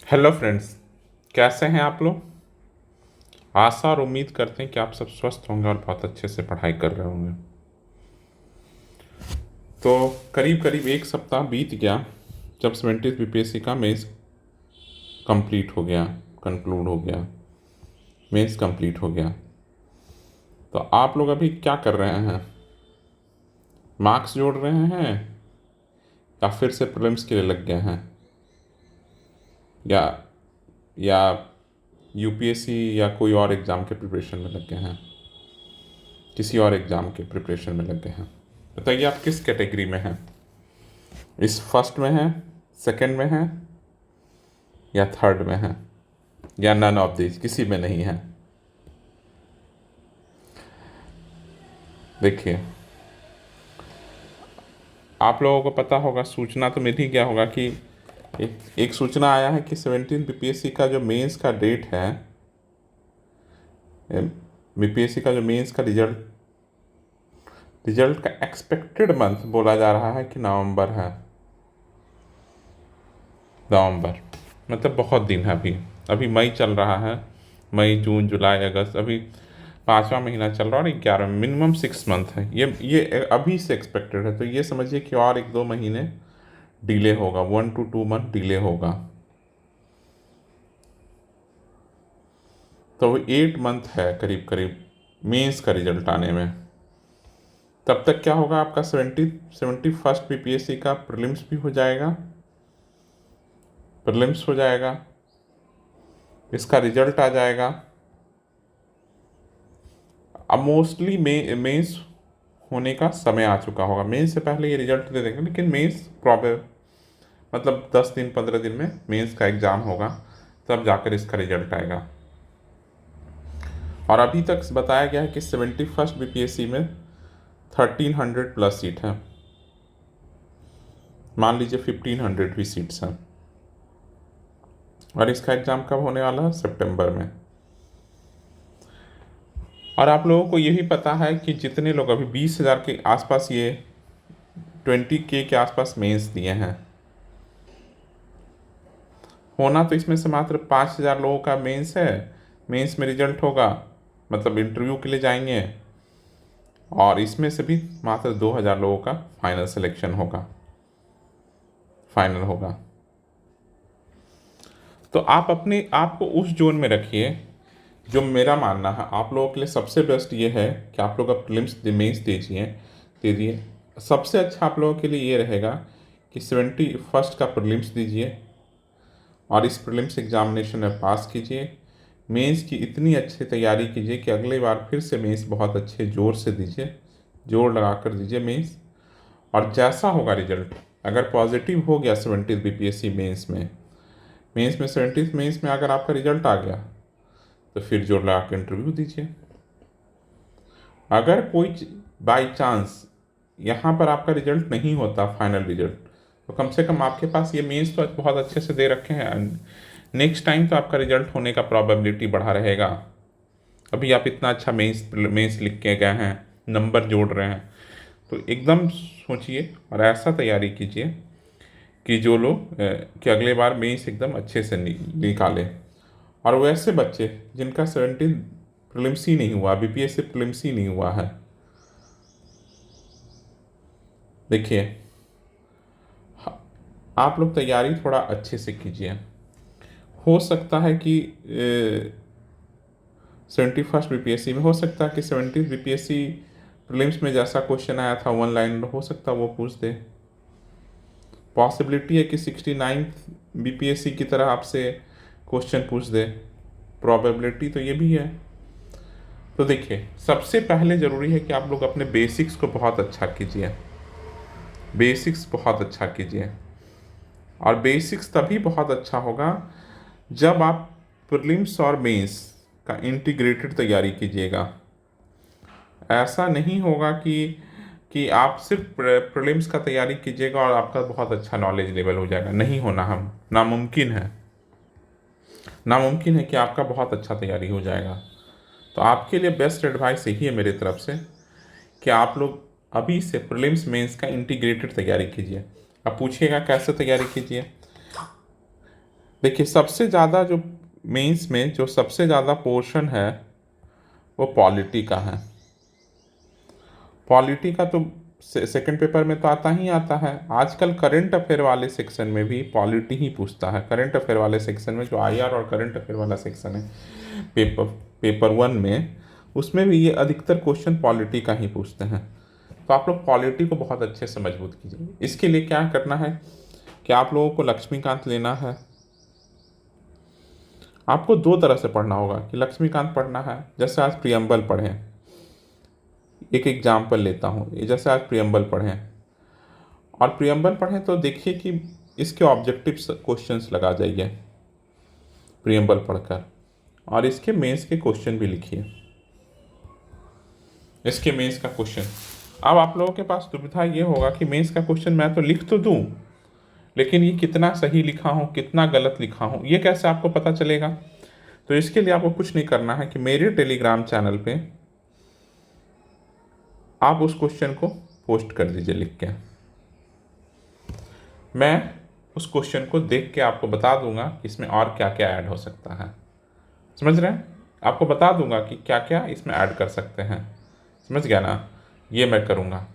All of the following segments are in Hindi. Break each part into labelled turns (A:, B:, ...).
A: हेलो फ्रेंड्स, कैसे हैं आप लोग। आशा और उम्मीद करते हैं कि आप सब स्वस्थ होंगे और बहुत अच्छे से पढ़ाई कर रहे होंगे। तो करीब करीब एक सप्ताह बीत गया जब 70th बीपीएससी का मेंस कंप्लीट हो गया, कंक्लूड हो गया, मेंस कंप्लीट हो गया। तो आप लोग अभी क्या कर रहे हैं? मार्क्स जोड़ रहे हैं या फिर से प्रीलिम्स के लिए लग गए हैं, या या यूपीएससी या कोई और एग्ज़ाम के प्रिपरेशन में लग गए हैं, किसी और एग्ज़ाम के प्रिपरेशन में लग गए हैं? बताइए आप किस कैटेगरी में हैं? इस फर्स्ट में हैं, सेकंड में हैं, या थर्ड में हैं, या नन ऑफ दिस, किसी में नहीं है? देखिए, आप लोगों को पता होगा, सूचना तो मिल ही गया होगा कि एक सूचना आया है कि 17 बीपीएससी का जो मेंस का डेट है, बीपीएससी का जो मेंस का रिजल्ट का एक्सपेक्टेड मंथ बोला जा रहा है कि नवंबर है। नवंबर मतलब बहुत दिन है। अभी अभी मई चल रहा है, मई जून जुलाई अगस्त, अभी पाँचवा महीना चल रहा है और 11 मिनिमम 6 मंथ है। ये अभी से एक्सपेक्टेड है, तो ये समझिए कि और 1-2 महीने डिले होगा, 1 to 2 month डिले होगा। तो 8 मंथ है करीब करीब मेंस का रिजल्ट आने में। तब तक क्या होगा, आपका 71st बीपीएससी का प्रीलिम्स भी हो जाएगा, प्रीलिम्स हो जाएगा, इसका रिजल्ट आ जाएगा। अब मोस्टली मेंस होने का समय आ चुका होगा। मेंस से पहले ये रिजल्ट दे देंगे, लेकिन मेंस प्रॉब्लम मतलब 10 दिन 15 दिन में मेंस का एग्ज़ाम होगा, तब जाकर इसका रिजल्ट आएगा। और अभी तक बताया गया है कि 71st बीपीएससी में 1300+ सीट हैं। मान लीजिए 1500 भी सीट्स हैं, और इसका एग्ज़ाम कब होने वाला है? सितंबर में। और आप लोगों को यही पता है कि जितने लोग अभी 20,000 के आसपास, ये 20K के आसपास मेंस दिए हैं, होना तो इसमें से मात्र 5,000 लोगों का मेंस है। मेंस में रिजल्ट होगा, मतलब इंटरव्यू के लिए जाएंगे, और इसमें से भी मात्र 2,000 लोगों का फाइनल सिलेक्शन होगा, फाइनल होगा। तो आप अपने आप को उस जोन में रखिए। जो मेरा मानना है, आप लोगों के लिए सबसे बेस्ट ये है कि आप लोग अब प्रीलिम्स मेंस दीजिए। सबसे अच्छा आप लोगों के लिए ये रहेगा कि 71st का प्रीलिम्स दीजिए और इस प्रीलिम्स एग्जामिनेशन में पास कीजिए। मेंस की इतनी अच्छी तैयारी कीजिए कि अगली बार फिर से मेंस बहुत अच्छे ज़ोर से दीजिए, जोर लगा कर दीजिए मेंस। और जैसा होगा रिजल्ट, अगर पॉजिटिव हो गया 70 बीपीएससी मेंस में, 70 मेंस में अगर आपका रिजल्ट आ गया, तो फिर जोर लगा कर इंटरव्यू दीजिए। अगर कोई बाई चांस यहाँ पर आपका रिजल्ट नहीं होता, फाइनल रिजल्ट, तो कम से कम आपके पास ये मेंस तो बहुत अच्छे से दे रखे हैं, नेक्स्ट टाइम तो आपका रिजल्ट होने का प्रोबेबिलिटी बढ़ा रहेगा। अभी आप इतना अच्छा मेंस लिख के गए हैं, नंबर जोड़ रहे हैं, तो एकदम सोचिए और ऐसा तैयारी कीजिए कि जो लोग कि अगले बार मेंस एकदम अच्छे से निकाले। और वैसे बच्चे जिनका 17 प्रीलिम्स ही नहीं हुआ, बीपीएससी प्रीलिम्स ही नहीं हुआ है, देखिए, आप लोग तैयारी थोड़ा अच्छे से कीजिए। हो सकता है कि 71st बीपीएससी में, हो सकता है कि 70 बीपीएससी प्रीलिम्स में जैसा क्वेश्चन आया था 1 लाइन, हो सकता है वो पूछ दे। पॉसिबिलिटी है कि 69th बीपीएससी की तरह आपसे क्वेश्चन पूछ दे, प्रोबेबिलिटी तो ये भी है। तो देखिए, सबसे पहले ज़रूरी है कि आप लोग अपने बेसिक्स को बहुत अच्छा कीजिए, बेसिक्स बहुत अच्छा कीजिए। और बेसिक्स तभी बहुत अच्छा होगा जब आप प्रीलिम्स और मेंस का इंटीग्रेटेड तैयारी कीजिएगा। ऐसा नहीं होगा कि आप सिर्फ प्रीलिम्स का तैयारी कीजिएगा और आपका बहुत अच्छा नॉलेज लेवल हो जाएगा। नहीं होना, हम नामुमकिन है, नामुमकिन है कि आपका बहुत अच्छा तैयारी हो जाएगा। तो आपके लिए बेस्ट एडवाइस यही है मेरी तरफ से कि आप लोग अभी से प्रीलिम्स मेंस का इंटीग्रेटेड तैयारी कीजिए। अब पूछिएगा कैसे तैयारी कीजिए। देखिए, सबसे ज़्यादा जो मेंस में जो सबसे ज़्यादा पोर्शन है वो पॉलिटी का है। पॉलिटी का तो सेकंड पेपर में तो आता ही आता है। आजकल करंट अफेयर वाले सेक्शन में भी पॉलिटी ही पूछता है। करंट अफेयर वाले सेक्शन में जो आईआर और करंट अफेयर वाला सेक्शन है पेपर पेपर 1 में, उसमें भी ये अधिकतर क्वेश्चन पॉलिटी का ही पूछते हैं। तो आप लोग पॉलिटी को बहुत अच्छे से मजबूत कीजिए। इसके लिए क्या करना है कि आप लोगों को लक्ष्मीकांत लेना है। आपको दो तरह से पढ़ना होगा कि लक्ष्मीकांत पढ़ना है, जैसे आज प्रियम्बल पढ़ें। एक एग्जाम्पल लेता हूँ, जैसे आज प्रियम्बल पढ़ें, और प्रियम्बल पढ़ें तो देखिए कि इसके ऑब्जेक्टिव क्वेश्चंस लगा जाइए प्रियम्बल पढ़कर, और इसके मेंस के क्वेश्चन भी लिखिए। इसके मेंस का क्वेश्चन, अब आप लोगों के पास दुविधा ये होगा कि मेंस का क्वेश्चन मैं तो लिख तो दूँ, लेकिन ये कितना सही लिखा हूँ कितना गलत लिखा हूँ ये कैसे आपको पता चलेगा। तो इसके लिए आपको कुछ नहीं करना है कि मेरे टेलीग्राम चैनल पे आप उस क्वेश्चन को पोस्ट कर दीजिए लिख के। मैं उस क्वेश्चन को देख के आपको बता दूंगा कि इसमें और क्या क्या ऐड हो सकता है। समझ रहे हैं? आपको बता दूंगा कि क्या क्या इसमें ऐड कर सकते हैं। समझ गया ना? ये मैं करूँगा।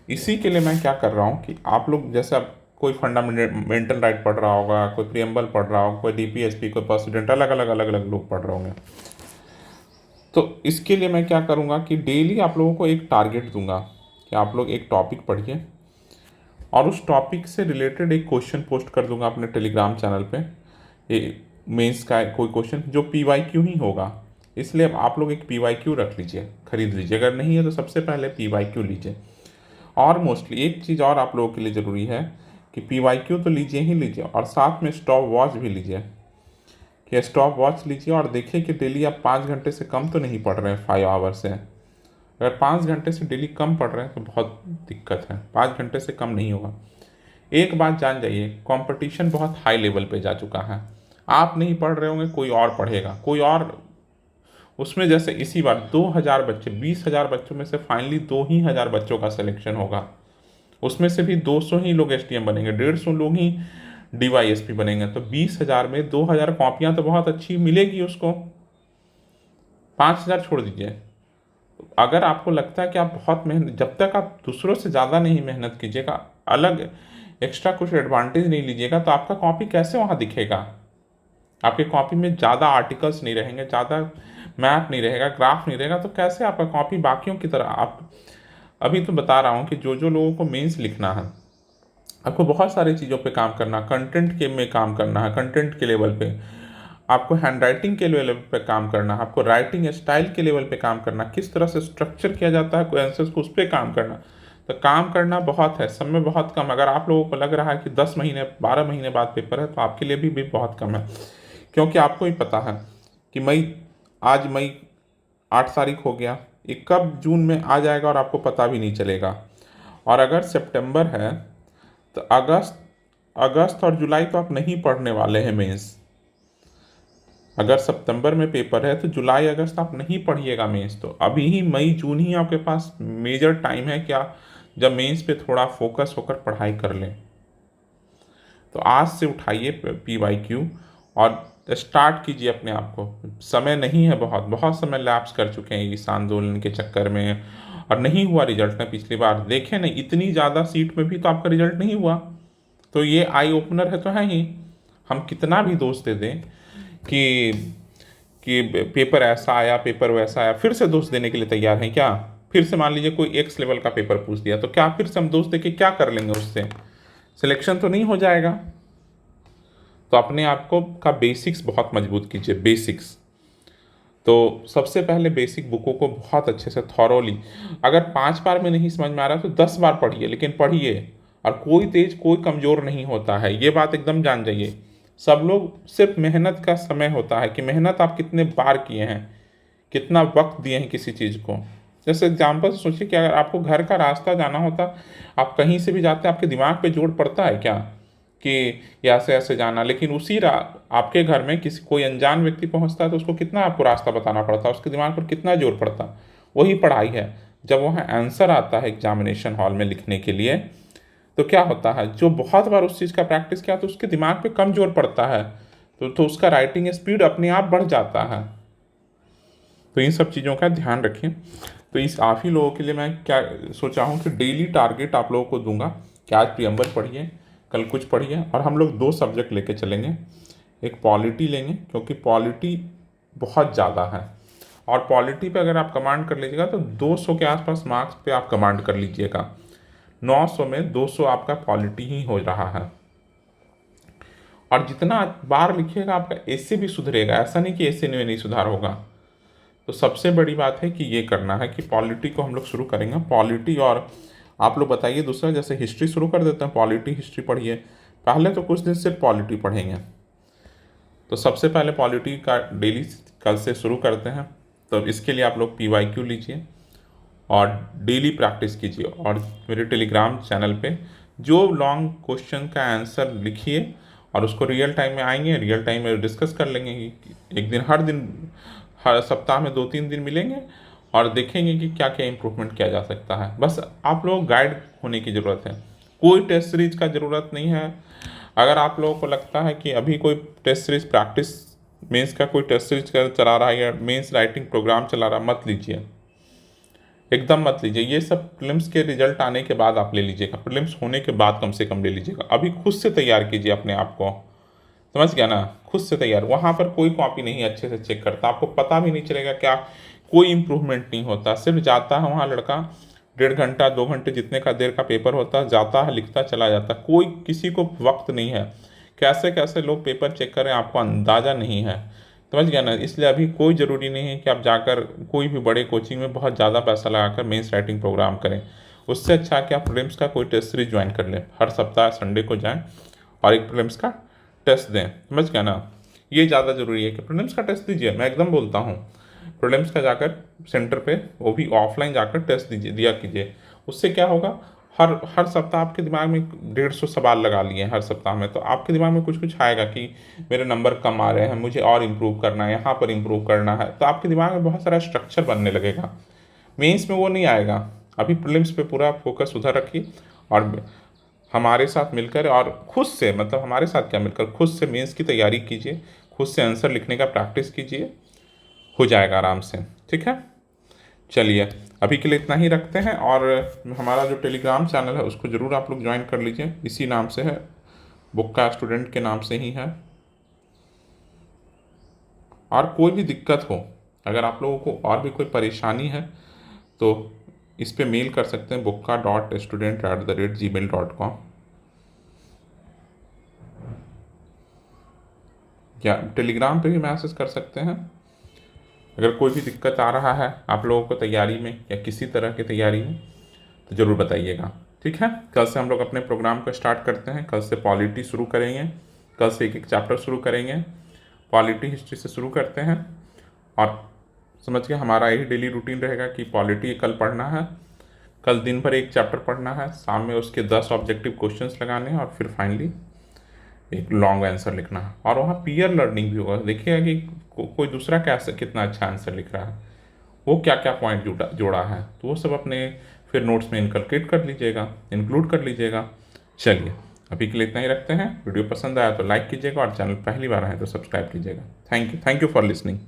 A: इसी के लिए मैं क्या कर रहा हूँ कि आप लोग जैसे अब कोई फंडामेंटल राइट पढ़ रहा होगा, कोई प्रियम्बल पढ़ रहा होगा, कोई डीपीएसपी, कोई प्रेसिडेंट, अलग अलग लोग पढ़ रहे होंगे। तो इसके लिए मैं क्या करूँगा कि डेली आप लोगों को एक टारगेट दूंगा कि आप लोग एक टॉपिक पढ़िए और उस टॉपिक से रिलेटेड एक क्वेश्चन पोस्ट कर दूंगा अपने टेलीग्राम चैनल पे। ये मेंस का कोई क्वेश्चन जो PYQ ही होगा, इसलिए अब आप लोग एक PYQ रख लीजिए, खरीद लीजिए। अगर नहीं है तो सबसे पहले PYQ लीजिए। और मोस्टली एक चीज़ और आप लोगों के लिए ज़रूरी है कि PYQ तो लीजिए ही लीजिए, और साथ में स्टॉप वॉच भी लीजिए कि स्टॉप वॉच लीजिए और देखिए कि डेली आप 5 घंटे से कम तो नहीं पढ़ रहे हैं 5 आवर से। अगर 5 घंटे से डेली कम पढ़ रहे हैं तो बहुत दिक्कत है, 5 घंटे से कम नहीं होगा। एक बात जान जाइए, कंपटीशन बहुत हाई लेवल पे जा चुका है। आप नहीं पढ़ रहे होंगे, कोई और पढ़ेगा, कोई और उसमें, जैसे इसी बार 2000 बच्चे, 20,000 बच्चों में से फाइनली 2,000 बच्चों का सिलेक्शन होगा। उसमें से भी 200 ही लोग STM बनेंगे, 150 लोग ही DYSP बनेंगे। तो 20,000 में 2,000 कॉपियाँ तो बहुत अच्छी मिलेगी उसको। 5,000 छोड़ दीजिए। अगर आपको लगता है कि आप बहुत मेहनत, जब तक आप दूसरों से ज़्यादा नहीं मेहनत कीजिएगा, अलग एक्स्ट्रा कुछ एडवांटेज नहीं लीजिएगा, तो आपका कॉपी कैसे वहाँ दिखेगा। आपके कॉपी में ज़्यादा आर्टिकल्स नहीं रहेंगे, ज़्यादा मैप नहीं रहेगा, ग्राफ नहीं रहेगा, तो कैसे आपका कॉपी बाकियों की तरह। आप अभी तो बता रहा हूँ कि जो जो लोगों को मेंस लिखना है, आपको बहुत सारी चीज़ों पे काम करना, कंटेंट के में काम करना है, कंटेंट के लेवल पे आपको हैंड राइटिंग के लेवल पे काम करना है, आपको राइटिंग स्टाइल के लेवल पे काम करना, किस तरह से स्ट्रक्चर किया जाता है कोई आंसर्स को, उस पर काम करना। तो काम करना बहुत है, समय बहुत कम। अगर आप लोगों को लग रहा है कि 10 महीने 12 महीने बाद पेपर है, तो आपके लिए भी बहुत कम है, क्योंकि आपको ही पता है कि आज मई 8 तारीख हो गया, ये कब जून में आ जाएगा और आपको पता भी नहीं चलेगा। और अगर सितंबर है तो अगस्त और जुलाई तो आप नहीं पढ़ने वाले हैं मेंस। अगर सितंबर में पेपर है तो जुलाई अगस्त आप नहीं पढ़िएगा मेंस। तो अभी ही मई जून ही आपके पास मेजर टाइम है क्या, जब मेंस पे थोड़ा फोकस होकर पढ़ाई कर लें। तो आज से उठाइए PYQ और स्टार्ट कीजिए अपने आप को। समय नहीं है, बहुत बहुत समय लैप्स कर चुके हैं इस आंदोलन के चक्कर में, और नहीं हुआ रिजल्ट ना। पिछली बार देखे नहीं, इतनी ज़्यादा सीट में भी तो आपका रिजल्ट नहीं हुआ। तो ये आई ओपनर है तो है ही। हम कितना भी दोष दे दें कि पेपर ऐसा आया, पेपर वैसा आया, फिर से दोष देने के लिए तैयार हैं क्या? फिर से मान लीजिए कोई X लेवल का पेपर पूछ दिया, तो क्या फिर से हम दोष दे के क्या कर लेंगे? उससे सिलेक्शन तो नहीं हो जाएगा। तो अपने आप को का बेसिक्स बहुत मजबूत कीजिए। बेसिक्स तो सबसे पहले बेसिक बुकों को बहुत अच्छे से थॉरोली, अगर 5 बार में नहीं समझ में आ रहा तो 10 बार पढ़िए, लेकिन पढ़िए। और कोई तेज कोई कमज़ोर नहीं होता है, ये बात एकदम जान जाइए। सब लोग, सिर्फ मेहनत का समय होता है कि मेहनत आप कितने बार किए हैं, कितना वक्त दिए हैं किसी चीज़ को। जैसे एग्जाम्पल सोचिए कि अगर आपको घर का रास्ता जाना होता, आप कहीं से भी जाते, आपके दिमाग पे जोर पड़ता है क्या कि ऐसे ऐसे जाना? लेकिन उसी आपके घर में किसी कोई अनजान व्यक्ति पहुंचता है तो उसको कितना आपको रास्ता बताना पड़ता है, उसके दिमाग पर कितना जोर पड़ता। वही पढ़ाई है। जब वहाँ आंसर आता है एग्जामिनेशन हॉल में लिखने के लिए, तो क्या होता है, जो बहुत बार उस चीज़ का प्रैक्टिस किया तो उसके दिमाग पे कम जोर पड़ता है। तो उसका राइटिंग स्पीड अपने आप बढ़ जाता है। तो इन सब चीज़ों का ध्यान रखें। तो इस आप ही लोगों के लिए मैं क्या सोचा हूँ कि डेली टारगेट आप लोगों को दूंगा कि आज प्रियम्बल पढ़िए, कल कुछ पढ़िए, और हम लोग 2 सब्जेक्ट लेके चलेंगे। एक पॉलिटी लेंगे क्योंकि पॉलिटी बहुत ज़्यादा है, और पॉलिटी पे अगर आप कमांड कर लीजिएगा तो 200 के आसपास मार्क्स पे आप कमांड कर लीजिएगा। 900 में 200 आपका पॉलिटी ही हो रहा है। और जितना बार लिखिएगा आपका ऐसे भी सुधरेगा, ऐसा नहीं कि ऐसे में नहीं सुधार होगा। तो सबसे बड़ी बात है कि ये करना है कि पॉलिटी को हम लोग शुरू करेंगे। पॉलिटी, और आप लोग बताइए दूसरा, जैसे हिस्ट्री शुरू कर देते हैं, पॉलिटी हिस्ट्री पढ़िए। पहले तो कुछ दिन सिर्फ पॉलिटी पढ़ेंगे। तो सबसे पहले पॉलिटी का डेली कल से शुरू करते हैं। तो इसके लिए आप लोग PYQ लीजिए और डेली प्रैक्टिस कीजिए, और मेरे टेलीग्राम चैनल पे जो लॉन्ग क्वेश्चन का आंसर लिखिए और उसको रियल टाइम में आएंगे, रियल टाइम में डिस्कस कर लेंगे। एक दिन, हर सप्ताह में 2-3 दिन मिलेंगे और देखेंगे कि क्या क्या इम्प्रूवमेंट किया जा सकता है। बस आप लोग गाइड होने की ज़रूरत है, कोई टेस्ट सीरीज का ज़रूरत नहीं है। अगर आप लोगों को लगता है कि अभी कोई टेस्ट सीरीज प्रैक्टिस, मेंस का कोई टेस्ट सीरीज कर चला रहा है या मेंस राइटिंग प्रोग्राम चला रहा है, मत लीजिए, एकदम मत लीजिए। ये सब प्रीलिम्स के रिजल्ट आने के बाद आप ले लीजिएगा, प्रीलिम्स होने के बाद कम से कम ले लीजिएगा। अभी खुद से तैयार कीजिए अपने आप को, समझ गया ना, खुद से तैयार। वहाँ पर कोई कॉपी नहीं अच्छे से चेक करता, आपको पता भी नहीं चलेगा क्या, कोई इम्प्रूवमेंट नहीं होता। सिर्फ जाता है वहाँ लड़का, 1.5 घंटा 2 घंटे जितने का देर का पेपर होता है, जाता है, लिखता चला जाता। कोई किसी को वक्त नहीं है, कैसे कैसे लोग पेपर चेक करें आपको अंदाज़ा नहीं है, समझ गया ना। इसलिए अभी कोई ज़रूरी नहीं है कि आप जाकर कोई भी बड़े कोचिंग में बहुत ज़्यादा पैसा लगाकर मेंस राइटिंग प्रोग्राम करें। उससे अच्छा कि आप प्रीलिम्स का कोई टेस्ट सीरीज ज्वाइन कर लें, हर सप्ताह संडे को जाएं और एक प्रीलिम्स का टेस्ट दें, समझ गया ना। ये ज़्यादा ज़रूरी है कि प्रीलिम्स का टेस्ट दीजिए। मैं एकदम बोलता हूँ, प्रीलिम्स का जाकर सेंटर पे, वो भी ऑफलाइन जाकर टेस्ट दिया कीजिए। उससे क्या होगा, हर सप्ताह आपके दिमाग में 150 सवाल लगा लिए हैं हर सप्ताह में, तो आपके दिमाग में कुछ कुछ आएगा कि मेरे नंबर कम आ रहे हैं, मुझे और इम्प्रूव करना है, यहाँ पर इम्प्रूव करना है। तो आपके दिमाग में बहुत सारा स्ट्रक्चर बनने लगेगा। मेंस में वो नहीं आएगा। अभी प्रीलिम्स पे पूरा फोकस उधर रखिए और हमारे साथ मिलकर, और खुद से, मतलब हमारे साथ क्या मिलकर, खुद से मेंस की तैयारी कीजिए, खुद से आंसर लिखने का प्रैक्टिस कीजिए, हो जाएगा आराम से, ठीक है। चलिए अभी के लिए इतना ही रखते हैं, और हमारा जो टेलीग्राम चैनल है उसको ज़रूर आप लोग ज्वाइन कर लीजिए, इसी नाम से है, बुक्का स्टूडेंट के नाम से ही है। और कोई भी दिक्कत हो, अगर आप लोगों को और भी कोई परेशानी है तो इस पे मेल कर सकते हैं, bukka.student@gmail.com, या टेलीग्राम पे भी मैसेज कर सकते हैं। अगर कोई भी दिक्कत आ रहा है आप लोगों को तैयारी में या किसी तरह की तैयारी में, तो ज़रूर बताइएगा, ठीक है। कल से हम लोग अपने प्रोग्राम को स्टार्ट करते हैं। कल से पॉलिटी शुरू करेंगे, कल से एक चैप्टर शुरू करेंगे, पॉलिटी हिस्ट्री से शुरू करते हैं। और समझ के हमारा यही डेली रूटीन रहेगा कि पॉलिटी कल पढ़ना है, कल दिन भर एक चैप्टर पढ़ना है, शाम में उसके 10 ऑब्जेक्टिव क्वेश्चंस लगाने हैं, और फिर फाइनली एक लॉन्ग आंसर लिखना है। और वहाँ पीयर लर्निंग भी होगा, देखिएगा कि कोई दूसरा कैसे कितना अच्छा आंसर लिख रहा है, वो क्या क्या पॉइंट जोड़ा है, तो वो सब अपने फिर नोट्स में इंक्लूड कर लीजिएगा। चलिए अभी के लिए इतना ही रखते हैं। वीडियो पसंद आया तो लाइक कीजिएगा, और चैनल पहली बार आए तो सब्सक्राइब कीजिएगा। Thank you for listening.